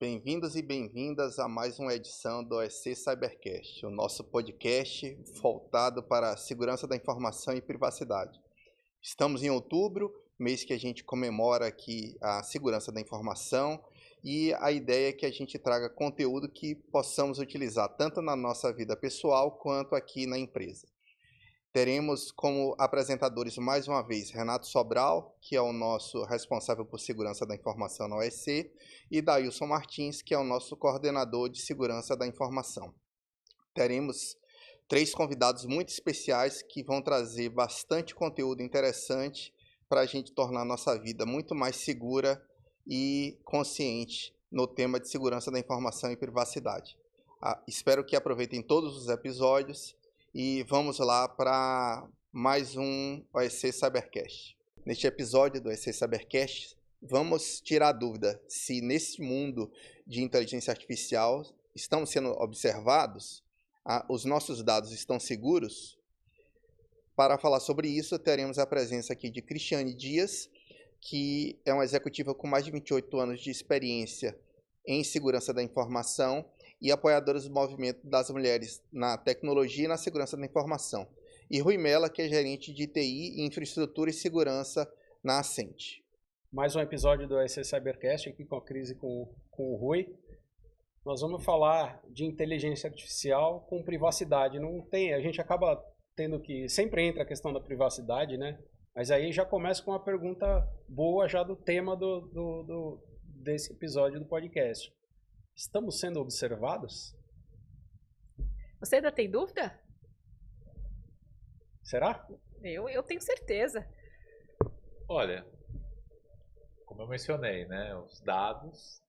bem-vindos e bem-vindas a mais uma edição do EC Cybercast, o nosso podcast voltado para a segurança da informação e privacidade. Estamos em outubro, mês que a gente comemora aqui a segurança da informação, e a ideia é que a gente traga conteúdo que possamos utilizar tanto na nossa vida pessoal quanto aqui na empresa. Teremos como apresentadores mais uma vez Renato Sobral, que é o nosso responsável por segurança da informação na OEC, e Dailson Martins, que é o nosso coordenador de segurança da informação. Teremos 3 convidados muito especiais que vão trazer bastante conteúdo interessante para a gente tornar a nossa vida muito mais segura e consciente no tema de segurança da informação e privacidade. Espero que aproveitem todos os episódios. E vamos lá para mais um OEC Cybercast. Neste episódio do OEC Cybercast, vamos tirar a dúvida se nesse mundo de inteligência artificial estão sendo observados, os nossos dados estão seguros. Para falar sobre isso, teremos a presença aqui de Cristiane Dias, que é uma executiva com mais de 28 anos de experiência em segurança da informação e apoiadora do movimento das mulheres na tecnologia e na segurança da informação. E Rui Mela, que é gerente de TI, infraestrutura e segurança na Ascent. Mais um episódio do EC Cybercast aqui com a Cris e com o Rui. Nós vamos falar de inteligência artificial com privacidade. A gente acaba tendo que... Sempre entra a questão da privacidade, né? Mas aí já começa com uma pergunta boa já do tema desse episódio do podcast. Estamos sendo observados? Você ainda tem dúvida? Será? Eu tenho certeza. Olha, como eu mencionei, né, os dados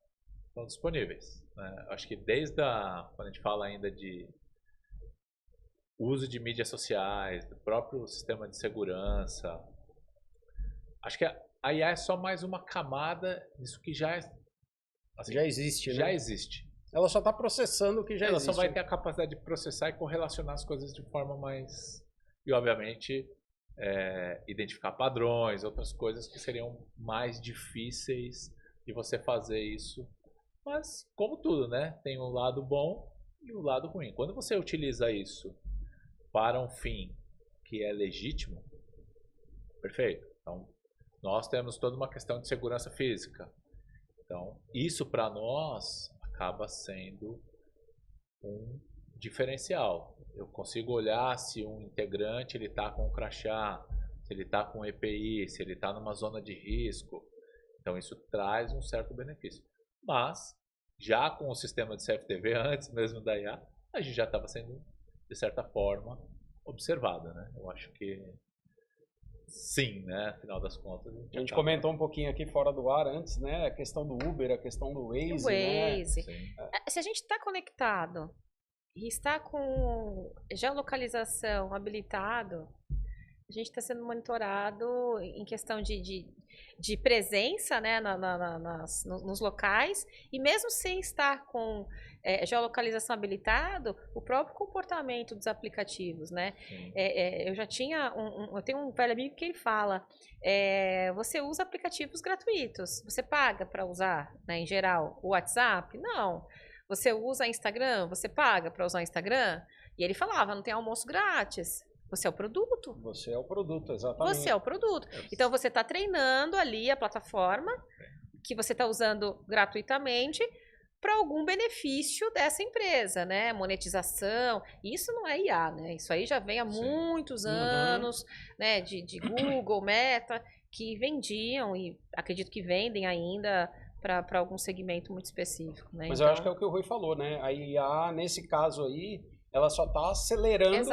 estão disponíveis. Né? Acho que quando a gente fala ainda de uso de mídias sociais, do próprio sistema de segurança, acho que a IA é só mais uma camada disso que já existe, né? Já existe. Ela só está processando o que já existe. Ela só vai ter a capacidade de processar e correlacionar as coisas de forma mais... E, obviamente, identificar padrões, outras coisas que seriam mais difíceis de você fazer isso. Mas, como tudo, né? Tem um lado bom e o lado ruim. Quando você utiliza isso para um fim que é legítimo, perfeito. Então, nós temos toda uma questão de segurança física. Então, isso para nós acaba sendo um diferencial. Eu consigo olhar se um integrante está com um crachá, se ele está com EPI, se ele está numa zona de risco. Então, isso traz um certo benefício. Mas, já com o sistema de CFTV, antes mesmo da IA, a gente já estava sendo, de certa forma, observada. Né? Eu acho que sim, né? Afinal das contas. A gente comentou um pouquinho aqui fora do ar antes, né? A questão do Uber, a questão do Waze, né? Se a gente está conectado e está com geolocalização habilitado, a gente está sendo monitorado em questão de presença, né, nos locais, e mesmo sem estar com geolocalização habilitado, o próprio comportamento dos aplicativos, né? Eu já tinha eu tenho um velho amigo que ele fala, você usa aplicativos gratuitos, você paga para usar, né, em geral, o WhatsApp? Não. Você usa Instagram? Você paga para usar o Instagram? E ele falava, não tem almoço grátis. Você é o produto. Você é o produto, exatamente. Você é o produto. Então, você está treinando ali a plataforma que você está usando gratuitamente para algum benefício dessa empresa, né? Monetização. Isso não é IA, né? Isso aí já vem há muitos anos, né? De Google, Meta, que vendiam e acredito que vendem ainda para algum segmento muito específico, né? Mas eu acho que é o que o Rui falou, né? A IA, nesse caso aí, ela só está acelerando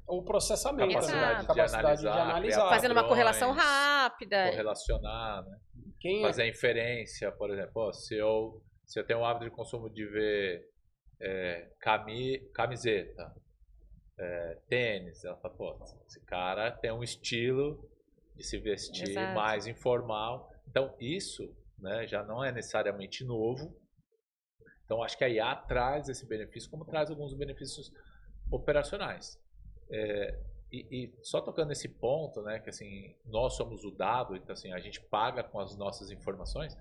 o processamento, a capacidade de analisar. Fazendo uma correlação rápida. Correlacionar, né? Fazer a inferência, por exemplo. Se eu tenho o hábito de consumo de ver camiseta, tênis, ela fala, pô, esse cara tem um estilo de se vestir mais informal. Então, isso, né, já não é necessariamente novo. Então, acho que a IA traz esse benefício, como traz alguns benefícios operacionais. E só tocando nesse ponto, né, que assim, nós somos o dado, então assim, a gente paga com as nossas informações.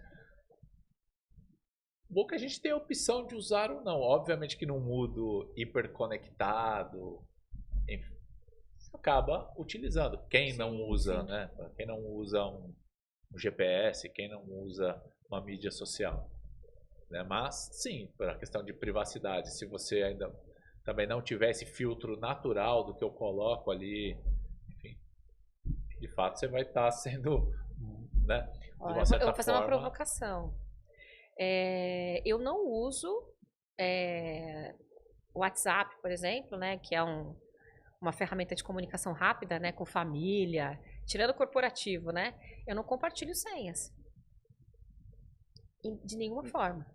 bom que a gente tem a opção de usar ou não. Obviamente que num mundo hiperconectado, enfim, acaba utilizando. Quem não usa, né? Quem não usa um GPS, quem não usa uma mídia social. Né? Mas, sim, para a questão de privacidade, se você ainda também não tiver esse filtro natural do que eu coloco ali, enfim, de fato você vai estar sendo, né, de uma certa eu vou fazer forma... uma provocação. Eu não uso o WhatsApp, por exemplo, né, que é uma ferramenta de comunicação rápida, né, com família, tirando o corporativo, né, eu não compartilho senhas. De nenhuma forma.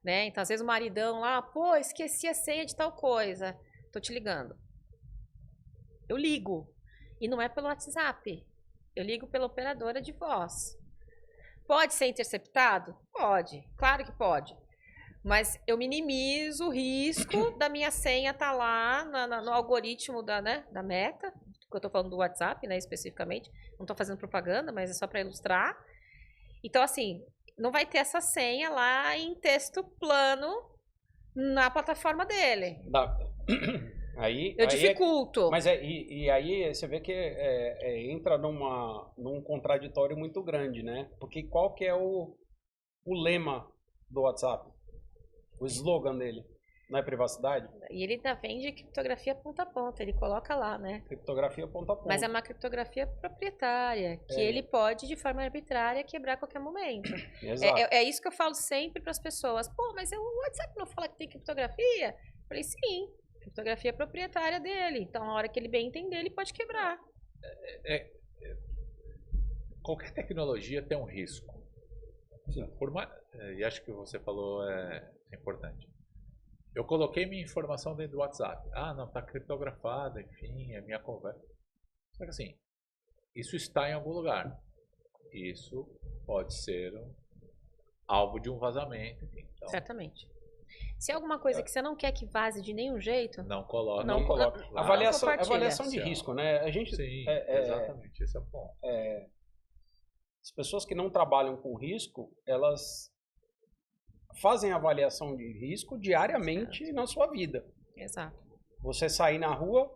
Né? Então, às vezes o maridão lá, pô, esqueci a senha de tal coisa. Tô te ligando. Eu ligo. E não é pelo WhatsApp. Eu ligo pela operadora de voz. Pode ser interceptado? Pode. Claro que pode. Mas eu minimizo o risco da minha senha estar lá no algoritmo da Meta. Que eu tô falando do WhatsApp, né, especificamente. Não tô fazendo propaganda, mas é só para ilustrar. Então, assim, não vai ter essa senha lá em texto plano na plataforma dele. Eu dificulto. Mas e aí você vê que entra num contraditório muito grande, né? Porque qual que é o lema do WhatsApp? O slogan dele? Não é privacidade? E ele ainda vende criptografia ponta a ponta, ele coloca lá, né? Criptografia ponta a ponta. Mas é uma criptografia proprietária, que ele pode, de forma arbitrária, quebrar a qualquer momento. Exato. É isso que eu falo sempre para as pessoas. Pô, mas o WhatsApp não fala que tem criptografia? Eu falei, sim, criptografia proprietária dele. Então, na hora que ele bem entender, ele pode quebrar. Qualquer tecnologia tem um risco. Sim. E acho que o que você falou é importante. Eu coloquei minha informação dentro do WhatsApp. Ah, não, está criptografado, enfim, é minha conversa. Só que assim, isso está em algum lugar. Isso pode ser alvo de um vazamento. Enfim, então, certamente. Se é alguma coisa que você não quer que vaze de nenhum jeito... Não coloca. Não coloca. Avaliação de risco, né? A gente, sim, exatamente, esse é o ponto. As pessoas que não trabalham com risco, elas fazem avaliação de risco diariamente na sua vida. Exato. Você sair na rua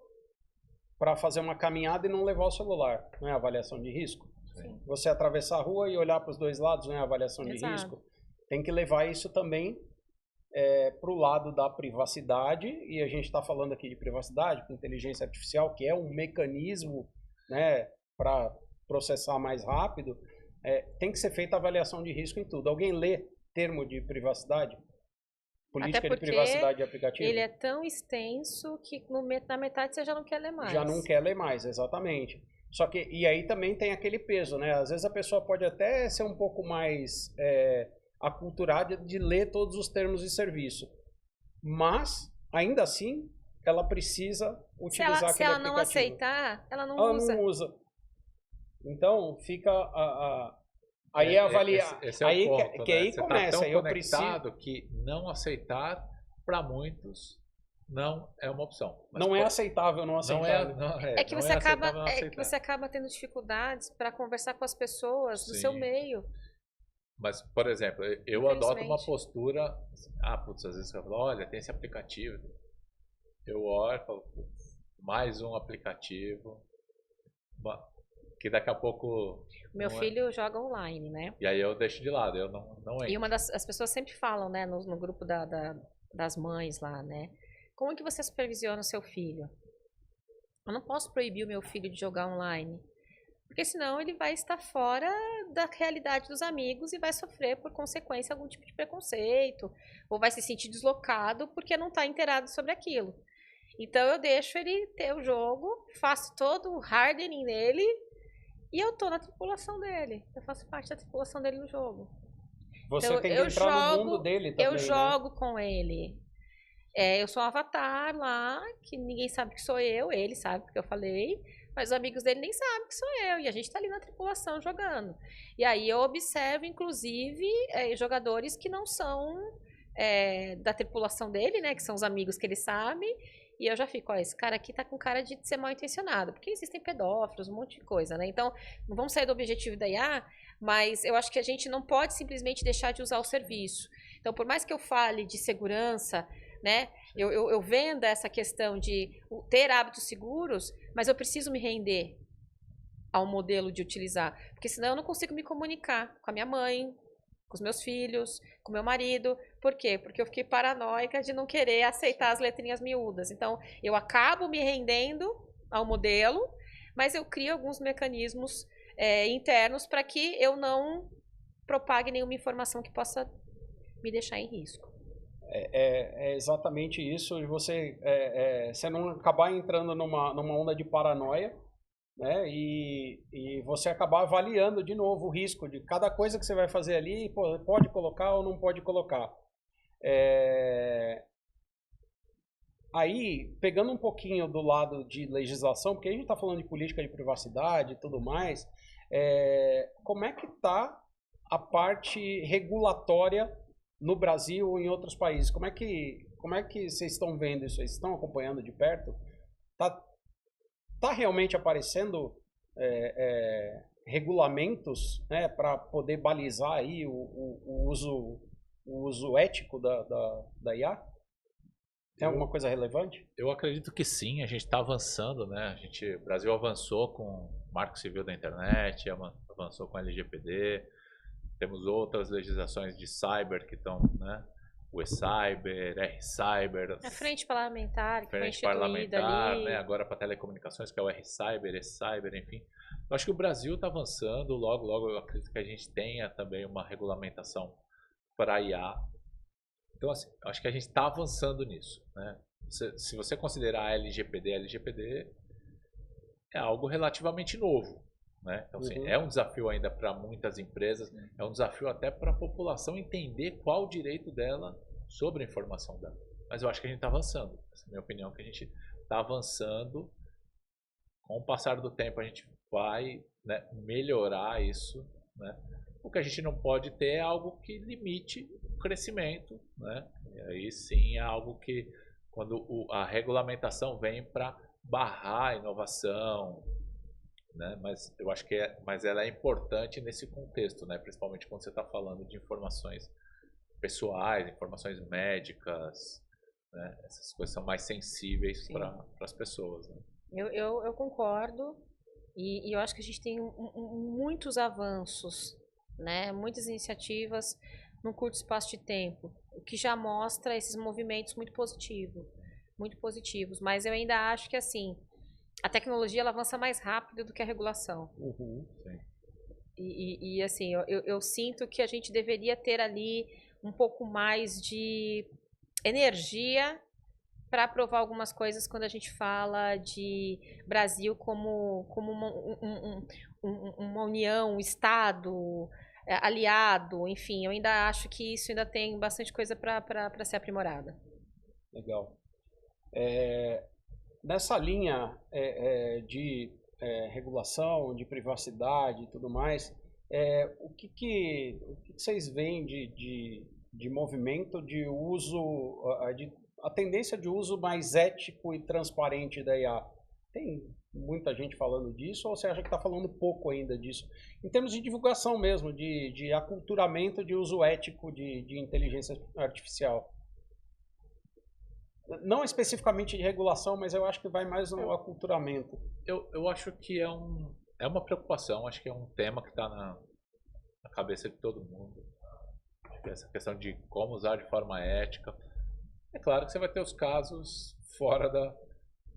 para fazer uma caminhada e não levar o celular, não é avaliação de risco? Sim. Você atravessar a rua e olhar para os dois lados, não é avaliação de risco? Tem que levar isso também para o lado da privacidade, e a gente está falando aqui de privacidade com inteligência artificial, que é um mecanismo, né, para processar mais rápido. Tem que ser feita avaliação de risco em tudo. Alguém lê termo de privacidade? Política de privacidade de aplicativo? Ele é tão extenso que na metade você já não quer ler mais. Já não quer ler mais, exatamente. Só que, e aí também tem aquele peso, né? Às vezes a pessoa pode até ser um pouco mais aculturada de ler todos os termos de serviço. Mas, ainda assim, ela precisa utilizar aquele aplicativo. Se ela não aceitar, ela não usa. Então, fica aí avaliar. Esse é o ponto, que aí você começa. Tá tão eu conectado que não aceitar, para muitos, não é uma opção. Mas não é aceitável não aceitar. Que você acaba tendo dificuldades para conversar com as pessoas do seu meio. Mas, por exemplo, eu adoto uma postura. Às vezes eu falo, olha, tem esse aplicativo. Eu olho, falo, mais um aplicativo. Que daqui a pouco... Meu filho joga online, né? E aí eu deixo de lado, eu não entro. E as pessoas sempre falam, né, no grupo das mães lá, né? Como que você supervisiona o seu filho? Eu não posso proibir o meu filho de jogar online. Porque senão ele vai estar fora da realidade dos amigos e vai sofrer por consequência algum tipo de preconceito. Ou vai se sentir deslocado porque não está inteirado sobre aquilo. Então eu deixo ele ter o jogo, faço todo o hardening nele e eu tô na tripulação dele. Eu faço parte da tripulação dele no jogo. Você então, tem que entrar no mundo dele também, eu jogo com ele. Eu sou um avatar lá, que ninguém sabe que sou eu, ele sabe porque eu falei, mas os amigos dele nem sabem que sou eu, e a gente tá ali na tripulação jogando. E aí eu observo, inclusive, jogadores que não são da tripulação dele, né, que são os amigos que ele sabe, e eu já fico, esse cara aqui tá com cara de ser mal intencionado, porque existem pedófilos, um monte de coisa, né? Então, não vamos sair do objetivo daí, Mas eu acho que a gente não pode simplesmente deixar de usar o serviço. Então, por mais que eu fale de segurança, né, eu venda essa questão de ter hábitos seguros, mas eu preciso me render ao modelo de utilizar. Porque senão eu não consigo me comunicar com a minha mãe, com os meus filhos, com o meu marido. Por quê? Porque eu fiquei paranoica de não querer aceitar as letrinhas miúdas. Então, eu acabo me rendendo ao modelo, mas eu crio alguns mecanismos internos para que eu não propague nenhuma informação que possa me deixar em risco. É exatamente isso, e você não acabar entrando numa onda de paranoia, né? E você acabar avaliando de novo o risco de cada coisa que você vai fazer ali, pode colocar ou não pode colocar. Aí, pegando um pouquinho do lado de legislação, porque a gente está falando de política de privacidade e tudo mais, como é que está a parte regulatória no Brasil ou em outros países? Como é que vocês estão vendo isso? Vocês estão acompanhando de perto? Tá realmente aparecendo regulamentos, né, para poder balizar aí o uso ético da IA? Tem alguma coisa relevante? Eu acredito que sim, a gente está avançando, né? O Brasil avançou com o Marco Civil da Internet, avançou com a LGPD, temos outras legislações de cyber que estão, né? O e-cyber, R-cyber. A frente parlamentar, que foi instituída parlamentar, ali. né? Agora para telecomunicações, que é o R-cyber, e-cyber, enfim. Eu acho que o Brasil está avançando, logo eu acredito que a gente tenha também uma regulamentação para IA. Então, assim, eu acho que a gente está avançando nisso, né? Se você considerar a LGPD é algo relativamente novo, né? Então, assim, é um desafio ainda para muitas empresas, é um desafio até para a população entender qual o direito dela sobre a informação dela. Mas eu acho que a gente está avançando. Essa é a minha opinião, que a gente está avançando. Com o passar do tempo, a gente vai, né, melhorar isso, né? O que a gente não pode ter é algo que limite o crescimento, né? E aí sim é algo que, quando a regulamentação vem para barrar a inovação, né? Mas eu acho que ela é importante nesse contexto, né? Principalmente quando você está falando de informações pessoais, informações médicas, né? Essas coisas são mais sensíveis para as pessoas, né? Eu concordo, e eu acho que a gente tem muitos avanços, né? Muitas iniciativas num curto espaço de tempo, o que já mostra esses movimentos muito positivos. Mas eu ainda acho que, assim, a tecnologia ela avança mais rápido do que a regulação. Sim. E assim, eu sinto que a gente deveria ter ali um pouco mais de energia para aprovar algumas coisas quando a gente fala de Brasil como uma união, um Estado aliado, enfim, eu ainda acho que isso ainda tem bastante coisa para ser aprimorada. Legal. Nessa linha de regulação, de privacidade e tudo mais, o que vocês veem de movimento de uso, a tendência de uso mais ético e transparente da IA? Tem muita gente falando disso, ou você acha que está falando pouco ainda disso? Em termos de divulgação mesmo, de aculturamento de uso ético de inteligência artificial. Não especificamente de regulação, mas eu acho que vai mais no aculturamento. Eu acho que é uma preocupação, acho que é um tema que está na cabeça de todo mundo. Acho que essa questão de como usar de forma ética. É claro que você vai ter os casos fora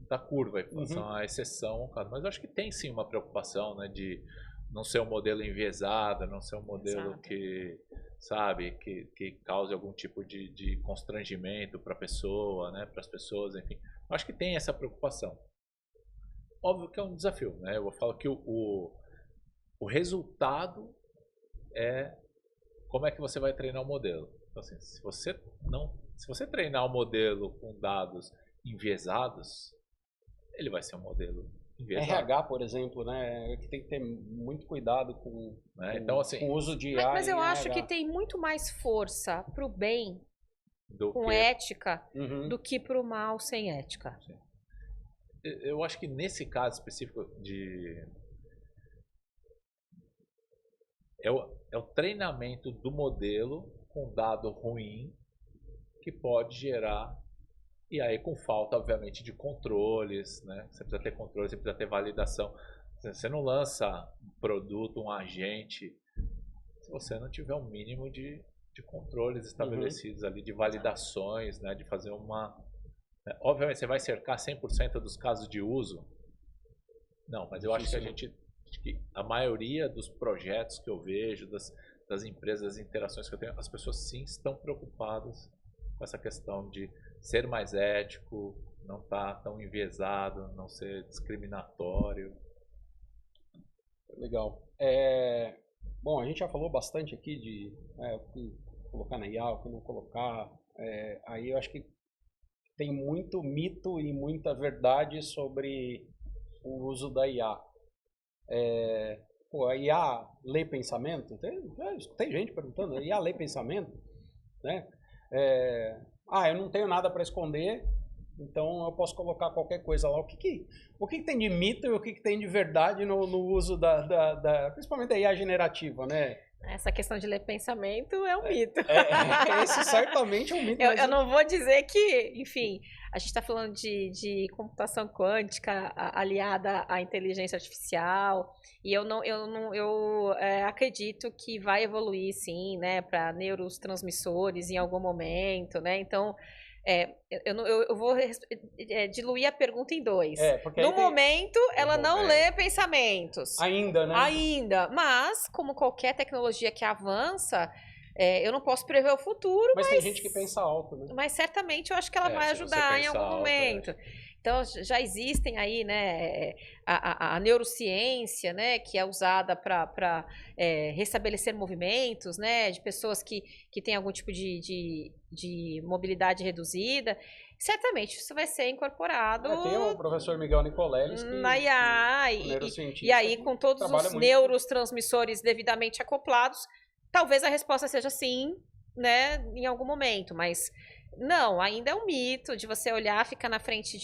da curva, são a exceção, mas eu acho que tem sim uma preocupação, né, de não ser um modelo enviesado, não ser um modelo que, sabe, que cause algum tipo de constrangimento para a pessoa, né, para as pessoas, enfim. Eu acho que tem essa preocupação. Óbvio que é um desafio, né? Eu falo que o resultado é como é que você vai treinar o modelo. Então, assim, se você treinar o modelo com dados enviesados, ele vai ser um modelo enviesado. RH, por exemplo, né, que tem que ter muito cuidado com, então, assim, com o uso de IA. Mas eu acho que tem muito mais força para o bem com ética do que para o mal sem ética. Sim. Eu acho que nesse caso específico é o treinamento do modelo com dado ruim que pode gerar, e aí com falta, obviamente, de controles, né? Você precisa ter controle, você precisa ter validação. Você não lança um produto, um agente, se você não tiver um mínimo de controles estabelecidos ali, de validações, né? De fazer uma... Obviamente, você vai cercar 100% dos casos de uso? Não, mas eu acho que a maioria dos projetos que eu vejo, das empresas, das interações que eu tenho, as pessoas sim estão preocupadas com essa questão de ser mais ético, não estar tão enviesado, não ser discriminatório. Legal. Bom, a gente já falou bastante aqui de o que colocar na IA, o que não colocar. Aí eu acho que tem muito mito e muita verdade sobre o uso da IA. A IA lê pensamento? Tem gente perguntando, a IA lê pensamento? Né? Eu não tenho nada para esconder, então eu posso colocar qualquer coisa lá. O que tem de mito e o que tem de verdade no uso principalmente da IA generativa, né? Essa questão de ler pensamento é um mito. Esse certamente é um mito. Eu não vou dizer que, enfim, a gente está falando de computação quântica aliada à inteligência artificial, e eu acredito que vai evoluir, sim, né, para neurotransmissores em algum momento, né? Então, eu vou diluir a pergunta em dois. No momento, ela não lê pensamentos. Ainda, né? Ainda. Mas, como qualquer tecnologia que avança, eu não posso prever o futuro. Mas tem gente que pensa alto, né? Mas certamente eu acho que ela vai ajudar em algum momento. Então, já existem aí, né, a neurociência, né, que é usada para restabelecer movimentos, né, de pessoas que têm algum tipo de mobilidade reduzida. Certamente isso vai ser incorporado tem o professor Miguel Nicoleles na IA, e aí com todos os neurotransmissores devidamente acoplados, talvez a resposta seja sim, né, em algum momento, mas não, ainda é um mito de você olhar, ficar na frente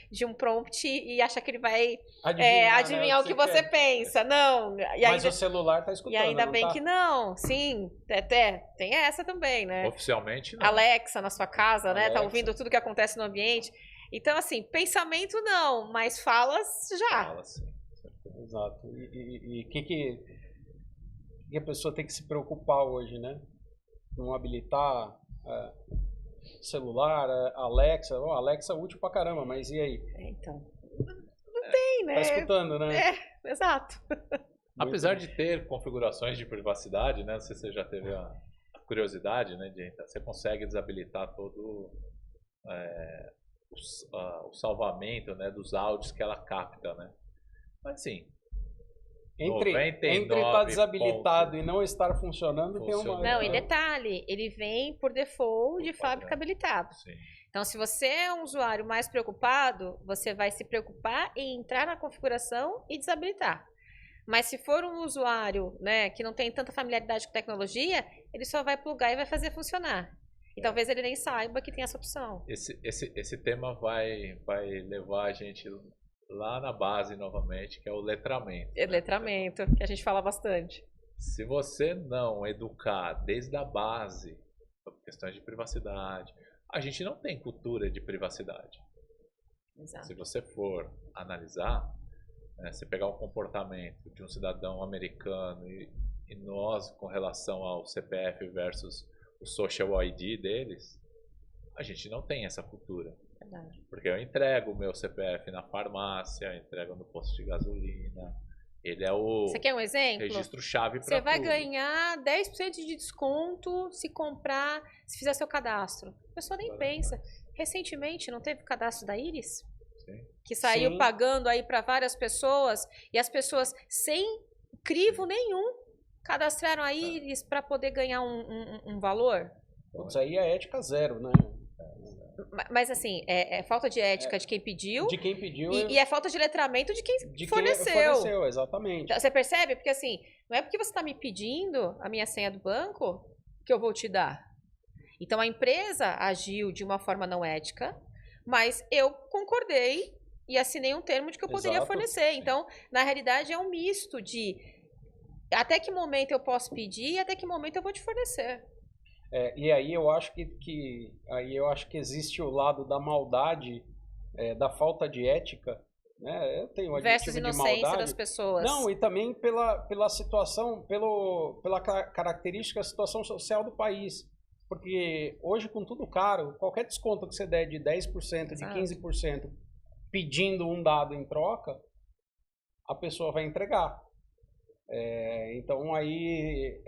de um prompt e achar que ele vai adivinhar o que você pensa. Não. Mas o celular está escutando. E ainda bem que não. Sim, tem essa também, né? Oficialmente não. Alexa na sua casa, né? Tá ouvindo tudo que acontece no ambiente. Então, assim, pensamento não, mas falas já. Fala, sim. Exato. E o que a pessoa tem que se preocupar hoje, né? Não habilitar... celular, Alexa, Alexa é útil pra caramba, mas e aí? Então, não tem, né? Tá escutando, né? Exato. Apesar de ter configurações de privacidade, né? Não sei se você já teve a curiosidade, né? Você consegue desabilitar todo o salvamento, né? Dos áudios que ela capta, né? Mas assim, entre estar desabilitado e não estar funcionando, tem uma... Não, e detalhe, ele vem por default de fábrica habilitado. Sim. Então, se você é um usuário mais preocupado, você vai se preocupar em entrar na configuração e desabilitar. Mas se for um usuário, né, que não tem tanta familiaridade com tecnologia, ele só vai plugar e vai fazer funcionar. E talvez ele nem saiba que tem essa opção. Esse tema vai levar a gente lá na base novamente, que é o letramento. Letramento, que a gente fala bastante. Se você não educar desde a base sobre questões de privacidade, a gente não tem cultura de privacidade. Exato. Se você for analisar, você pegar o comportamento de um cidadão americano e nós com relação ao CPF versus o Social ID deles, a gente não tem essa cultura. Verdade. Porque eu entrego o meu CPF na farmácia, entrego no posto de gasolina. Ele é o Você quer um exemplo? registro-chave para Você vai ganhar 10% de desconto se fizer seu cadastro. A pessoa nem pensa. Recentemente, não teve o cadastro da Iris? Sim. Que saiu pagando aí para várias pessoas, e as pessoas sem crivo nenhum cadastraram a Iris para poder ganhar um valor. Putz, aí é ética zero, né? Mas assim, é falta de ética de quem pediu. De quem pediu. E é falta de letramento de quem forneceu. Quem forneceu, exatamente. Então, você percebe? Porque assim, não é porque você está me pedindo a minha senha do banco que eu vou te dar. Então a empresa agiu de uma forma não ética, mas eu concordei e assinei um termo de que eu poderia fornecer. Então, na realidade, é um misto de Até que momento eu posso pedir e até que momento eu vou te fornecer. E aí eu acho que existe o lado da maldade, da falta de ética, né? Eu tenho o Versus adjetivo de inocência maldade. das pessoas. Não, e também pela situação, pela característica da situação social do país. Porque hoje, com tudo caro, qualquer desconto que você der de 10%, de 15%, pedindo um dado em troca, a pessoa vai entregar. Então aí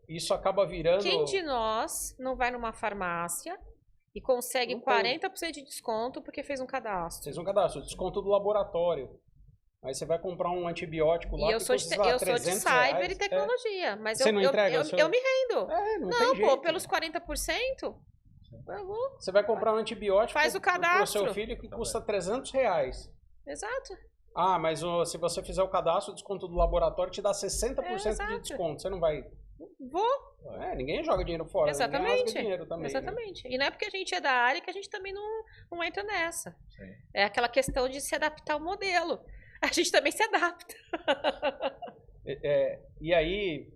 isso acaba virando... Quem de nós não vai numa farmácia e consegue 40% de desconto porque fez um cadastro? Fez um cadastro, desconto do laboratório. Aí você vai comprar um antibiótico lá eu sou de cyber e tecnologia, mas você não entrega, eu me rendo. Não, tem jeito, pelos 40%, eu vou. Você vai comprar um antibiótico Faz o cadastro. pro seu filho que custa R$300. Exato. Ah, mas se você fizer o cadastro, o desconto do laboratório te dá 60% de desconto. Você não vai... Vou. Ninguém joga dinheiro fora. Exatamente. Ninguém rasga dinheiro também. Exatamente. Né? E não é porque a gente é da área que a gente também não entra nessa. Sim. É aquela questão de se adaptar ao modelo. A gente também se adapta. E aí,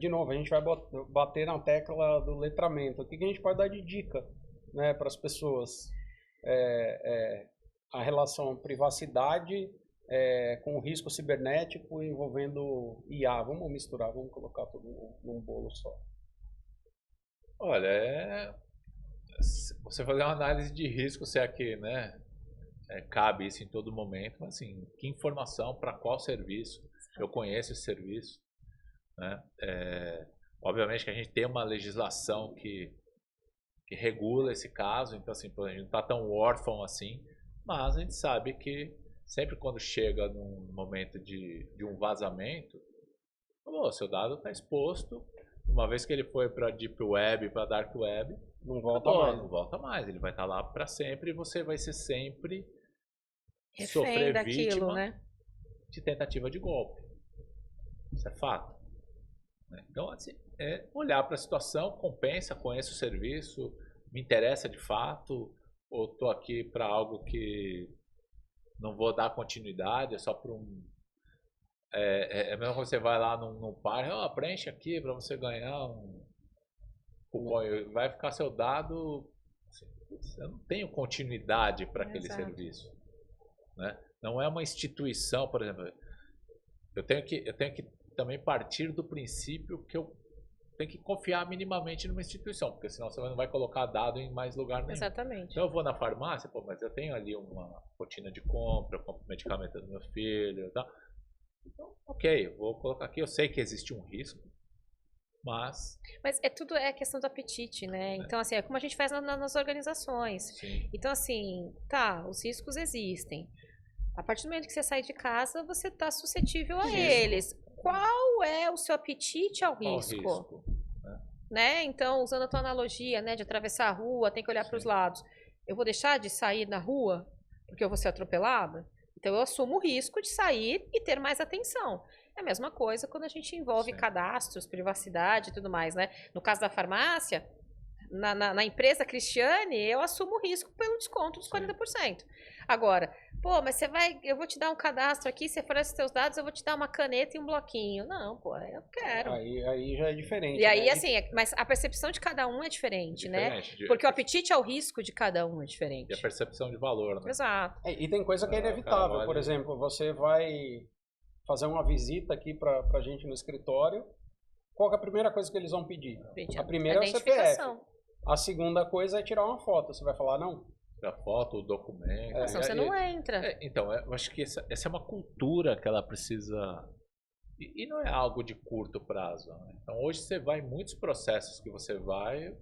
de novo, a gente vai bater na tecla do letramento. O que a gente pode dar de dica, né, para as pessoas? A relação privacidade com o risco cibernético envolvendo IA. Vamos misturar, vamos colocar tudo num bolo só. Olha, você fazer uma análise de risco, se é que, né, cabe isso em todo momento, mas assim, que informação para qual serviço? Eu conheço esse serviço, né? Obviamente que a gente tem uma legislação que regula esse caso, então assim, a gente não está tão órfão assim, mas a gente sabe que sempre quando chega num momento de um vazamento, seu dado está exposto, uma vez que ele foi para Deep Web, para Dark Web, não volta mais, ele vai estar lá para sempre e você vai ser sempre sofrer vítima, né, de tentativa de golpe. Isso é fato. Então, assim, olhar para a situação, compensa, conheço o serviço, me interessa de fato, ou estou aqui para algo que não vou dar continuidade, é só para um... mesmo quando você vai lá num parque, preenche aqui para você ganhar um cupom, vai ficar seu dado... Eu não tenho continuidade para aquele serviço. Né? Não é uma instituição, por exemplo, eu tenho que também partir do princípio que eu tenho que confiar minimamente numa instituição, porque senão você não vai colocar dado em mais lugar nenhum. Exatamente. Então eu vou na farmácia, mas eu tenho ali uma rotina de compra, eu compro medicamento do meu filho, tá? Então, ok, eu vou colocar aqui, eu sei que existe um risco, mas tudo é questão do apetite, né? Então, assim, é como a gente faz nas organizações. Sim. Então, assim, os riscos existem. A partir do momento que você sai de casa, você está suscetível a eles. Qual é o seu apetite ao risco? Né? Então, usando a tua analogia, né, de atravessar a rua, tem que olhar para os lados. Eu vou deixar de sair na rua porque eu vou ser atropelada? Então, eu assumo o risco de sair e ter mais atenção. É a mesma coisa quando a gente envolve cadastros, privacidade e tudo mais, né? No caso da farmácia, na empresa Cristiane, eu assumo o risco pelo desconto dos 40%. Agora, mas eu vou te dar um cadastro aqui, você fornece os seus dados, eu vou te dar uma caneta e um bloquinho. Não, eu quero. Aí já é diferente. E aí, né? Assim, mas a percepção de cada um é diferente, né? Porque o apetite ao risco de cada um é diferente. E a percepção de valor, né? Exato. E tem coisa que é inevitável. Por exemplo, você vai fazer uma visita aqui pra gente no escritório. Qual é a primeira coisa que eles vão pedir? A primeira é o CPF. A segunda coisa é tirar uma foto. Você vai falar não? A foto, o documento. Senão você não entra. Então, eu acho que essa é uma cultura que ela precisa... E não é algo de curto prazo. Né? Então, hoje você vai em muitos processos que você vai...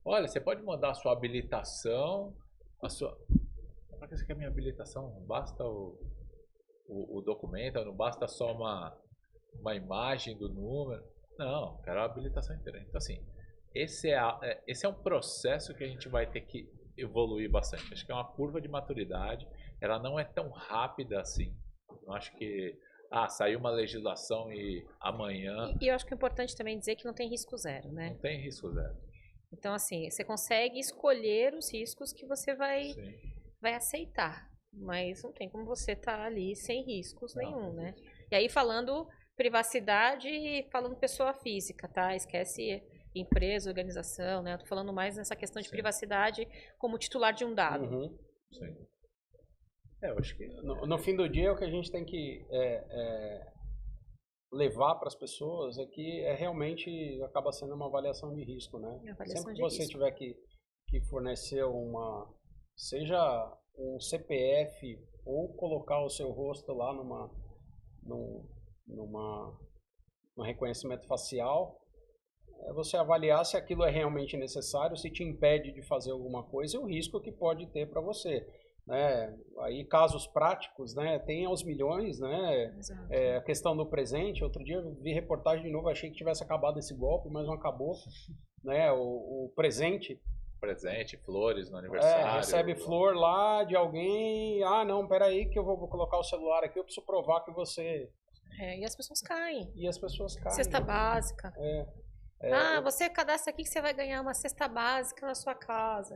Olha, você pode mandar a sua habilitação, Para que você quer a minha habilitação? Não basta o documento, não basta só uma imagem do número. Não, quero a habilitação inteira. Então, assim, esse é um processo que a gente vai ter que evoluir bastante. Acho que é uma curva de maturidade, ela não é tão rápida assim. Eu acho que saiu uma legislação e amanhã... E eu acho que é importante também dizer que não tem risco zero, né? Não tem risco zero. Então, assim, você consegue escolher os riscos que você vai aceitar, mas não tem como você estar ali sem riscos nenhum, né? E aí falando privacidade falando pessoa física, tá? Esquece empresa, organização, né? Eu tô falando mais nessa questão de Sim. privacidade como titular de um dado. Uhum. Sim. Eu acho que No fim do dia, o que a gente tem que levar para as pessoas é que realmente acaba sendo uma avaliação de risco, né? Avaliação Sempre que de você risco. tiver que fornecer seja um CPF ou colocar o seu rosto lá num reconhecimento facial, é você avaliar se aquilo é realmente necessário, se te impede de fazer alguma coisa e o risco que pode ter para você. Né? Aí casos práticos, né? Tem aos milhões, né? Exato. A questão do presente. Outro dia eu vi reportagem de novo, achei que tivesse acabado esse golpe, mas não acabou. Né? O presente, flores no aniversário. recebe flor lá de alguém. Ah, não, peraí que eu vou colocar o celular aqui, eu preciso provar que você... E as pessoas caem. E as pessoas caem. Cesta básica. Você cadastra aqui que você vai ganhar uma cesta básica na sua casa.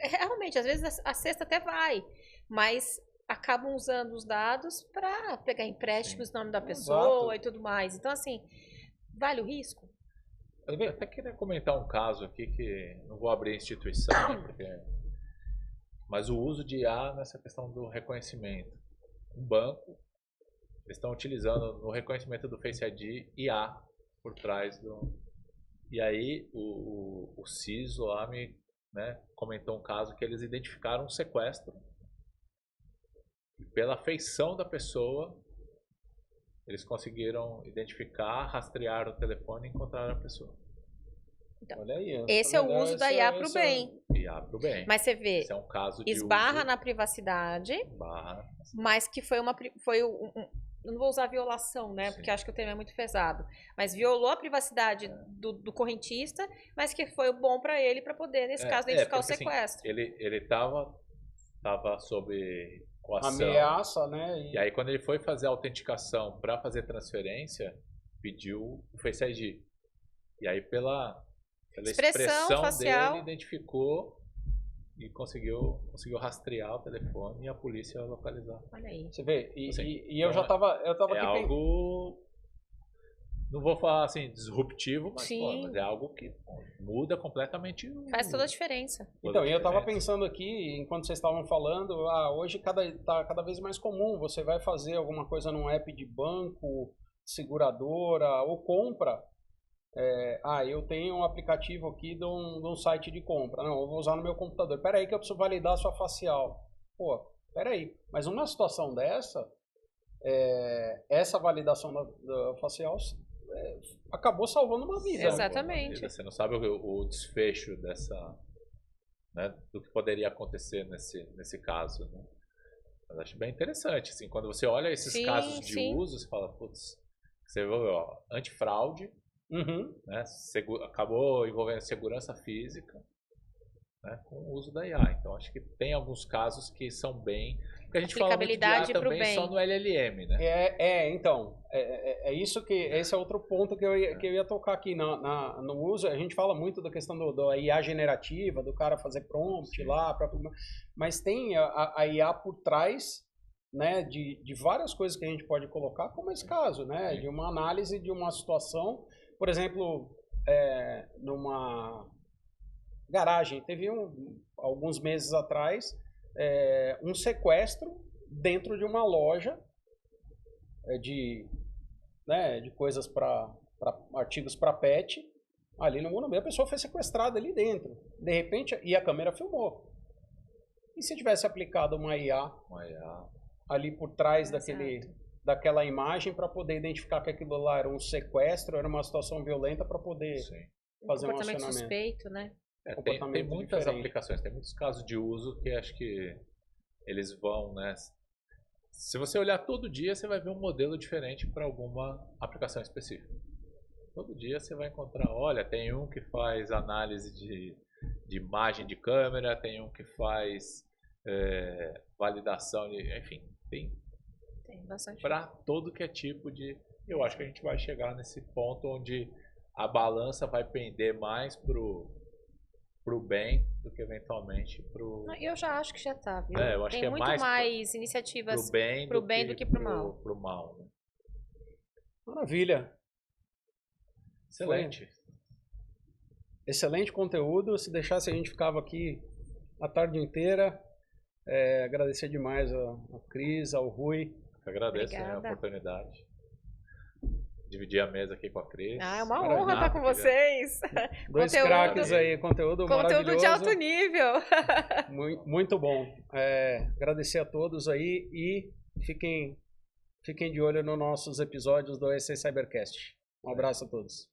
Realmente, às vezes a cesta até vai, mas acabam usando os dados para pegar empréstimos no nome da pessoa. Exato. E tudo mais. Então, assim, vale o risco? Eu até queria comentar um caso aqui que não vou abrir a instituição, mas o uso de IA nessa questão do reconhecimento. Um banco, eles estão utilizando no reconhecimento do Face ID IA por trás do... E aí o CISO lá me comentou um caso que eles identificaram um sequestro. E pela feição da pessoa, eles conseguiram identificar, rastrear o telefone e encontrar a pessoa. Então, olha aí, esse é o uso da IA para o bem. IA para o bem. Mas você vê, esse é um caso de esbarra uso, na privacidade, esbarra. mas que foi eu não vou usar violação, né? Sim. Porque acho que o termo é muito pesado. Mas violou a privacidade do correntista, mas que foi bom para ele para poder, nesse caso, identificar o sequestro. Assim, ele tava sob coação. Ameaça, né? E aí quando ele foi fazer a autenticação para fazer transferência, pediu o Face ID. E aí pela expressão facial dele, identificou e conseguiu rastrear o telefone e a polícia localizar. Olha aí. Você vê, Assim, eu já tava aqui algo, não vou falar assim disruptivo, mas, mas é algo que muda completamente. Faz toda a diferença. Então, eu tava pensando aqui, enquanto vocês estavam falando, hoje tá cada vez mais comum, você vai fazer alguma coisa num app de banco, seguradora ou compra. Eu tenho um aplicativo aqui de um site de compra. Não, eu vou usar no meu computador. Pera aí que eu preciso validar a sua facial. Pô, pera aí. Mas numa situação dessa, essa validação da facial acabou salvando uma vida. Exatamente. Você não sabe o desfecho do que poderia acontecer nesse caso. Né? Mas acho bem interessante. Assim, quando você olha esses casos de uso, você fala, putz, você vê, antifraude. Uhum. Né? Acabou envolvendo segurança física, né? Com o uso da IA. Então acho que tem alguns casos que são bem... Porque a gente fala muito de IA também só no LLM, né? Então, isso que... Esse é outro ponto que eu ia tocar aqui no uso. A gente fala muito da questão da IA generativa, do cara fazer prompt lá, mas tem a IA por trás, né, de várias coisas que a gente pode colocar, como esse caso, né? De uma análise de uma situação. Por exemplo, numa garagem, teve alguns meses atrás um sequestro dentro de uma loja de coisas para artigos para pet. Ali no Morumbi, a pessoa foi sequestrada ali dentro. De repente, e a câmera filmou. E se tivesse aplicado uma IA ali por trás daquela imagem para poder identificar que aquilo lá era um sequestro, era uma situação violenta para poder fazer um acionamento. Suspeito, né? Tem muitas aplicações, tem muitos casos de uso que acho que eles vão, né? Se você olhar todo dia, você vai ver um modelo diferente para alguma aplicação específica. Todo dia você vai encontrar, olha, tem um que faz análise de imagem de câmera, tem um que faz validação, enfim, tem para todo que é tipo de... Eu acho que a gente vai chegar nesse ponto onde a balança vai pender mais pro bem do que eventualmente pro... Eu já acho que já tá, viu? Eu acho tem que muito mais iniciativas pro bem do que pro mal. Pro mal, né? Maravilha. Excelente. Excelente conteúdo. Se deixasse, a gente ficava aqui a tarde inteira. Agradecer demais a Cris, ao Rui. Eu agradeço, né, a Obrigada. oportunidade. Dividir a mesa aqui com a Cris. É uma Maravilha. honra estar com vocês. Dois Conteúdo. craques aí, conteúdo maravilhoso. De alto nível. Muito bom. Agradecer a todos aí e fiquem de olho nos nossos episódios do EC Cybercast. Um abraço a todos.